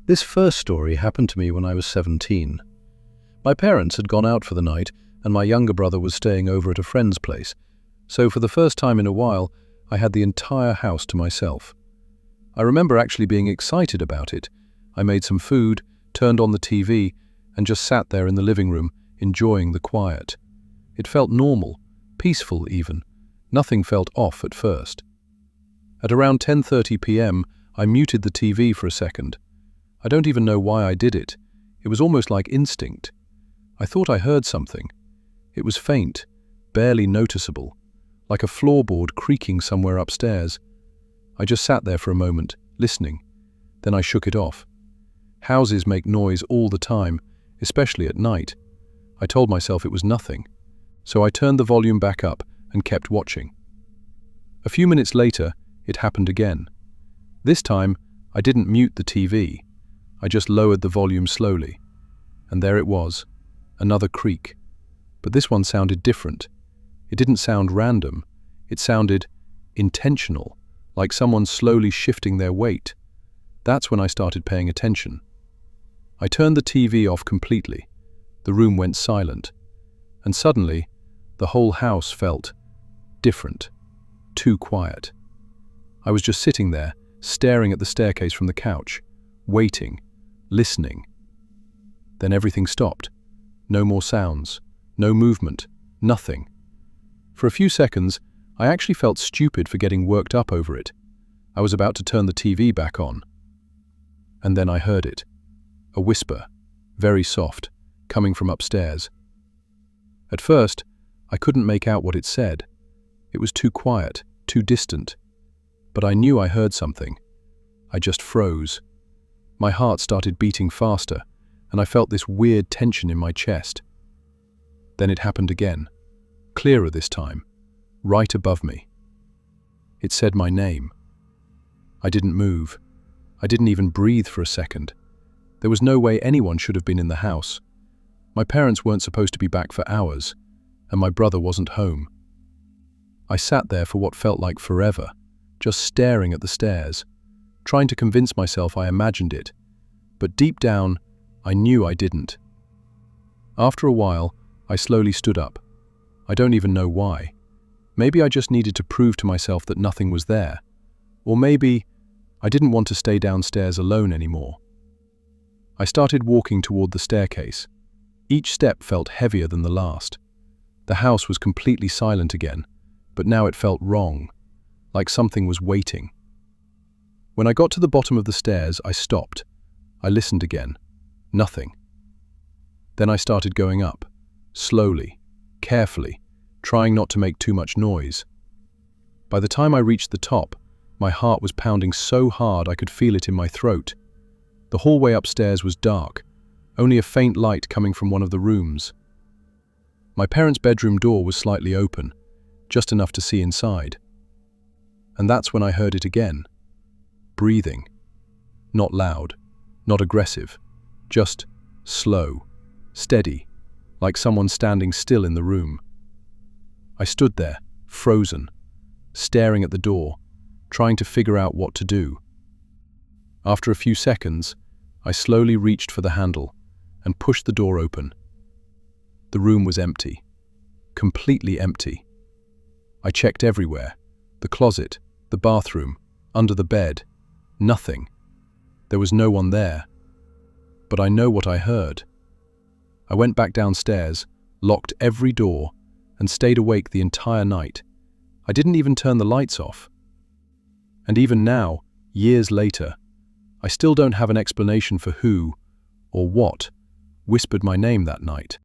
This first story happened to me when I was 17. My parents had gone out for the night and my younger brother was staying over at a friend's place, so for the first time in a while, I had the entire house to myself. I remember actually being excited about it. I made some food, turned on the TV, and just sat there in the living room, enjoying the quiet. It felt normal, peaceful even. Nothing felt off at first. At around 10:30 p.m., I muted the TV for a second. I don't even know why I did it. It was almost like instinct. I thought I heard something. It was faint, barely noticeable, like a floorboard creaking somewhere upstairs. I just sat there for a moment, listening. Then I shook it off. Houses make noise all the time, especially at night. I told myself it was nothing, so I turned the volume back up and kept watching. A few minutes later, it happened again. This time, I didn't mute the TV. I just lowered the volume slowly. And there it was, another creak. But this one sounded different. It didn't sound random. It sounded intentional, like someone slowly shifting their weight. That's when I started paying attention. I turned the TV off completely. The room went silent. And suddenly, the whole house felt different, too quiet. I was just sitting there, staring at the staircase from the couch, waiting, listening. Then everything stopped. No more sounds, no movement, nothing. For a few seconds, I actually felt stupid for getting worked up over it. I was about to turn the TV back on. And then I heard it. A whisper, very soft, coming from upstairs. At first, I couldn't make out what it said. It was too quiet, too distant. But I knew I heard something. I just froze. My heart started beating faster, and I felt this weird tension in my chest. Then it happened again, clearer this time, right above me. It said my name. I didn't move. I didn't even breathe for a second. There was no way anyone should have been in the house. My parents weren't supposed to be back for hours, and my brother wasn't home. I sat there for what felt like forever, just staring at the stairs, trying to convince myself I imagined it, but deep down, I knew I didn't. After a while, I slowly stood up. I don't even know why. Maybe I just needed to prove to myself that nothing was there. Or maybe I didn't want to stay downstairs alone anymore. I started walking toward the staircase. Each step felt heavier than the last. The house was completely silent again, but now it felt wrong, like something was waiting. When I got to the bottom of the stairs, I stopped. I listened again. Nothing. Then I started going up, slowly, carefully, trying not to make too much noise. By the time I reached the top, my heart was pounding so hard I could feel it in my throat. The hallway upstairs was dark, only a faint light coming from one of the rooms. My parents' bedroom door was slightly open, just enough to see inside. And that's when I heard it again. Breathing. Not loud, not aggressive, just slow, steady, like someone standing still in the room. I stood there, frozen, staring at the door, trying to figure out what to do. After a few seconds, I slowly reached for the handle and pushed the door open. The room was empty, completely empty. I checked everywhere, the closet, the bathroom, under the bed. Nothing. There was no one there. But I know what I heard. I went back downstairs, locked every door, and stayed awake the entire night. I didn't even turn the lights off. And even now, years later, I still don't have an explanation for who, or what, whispered my name that night.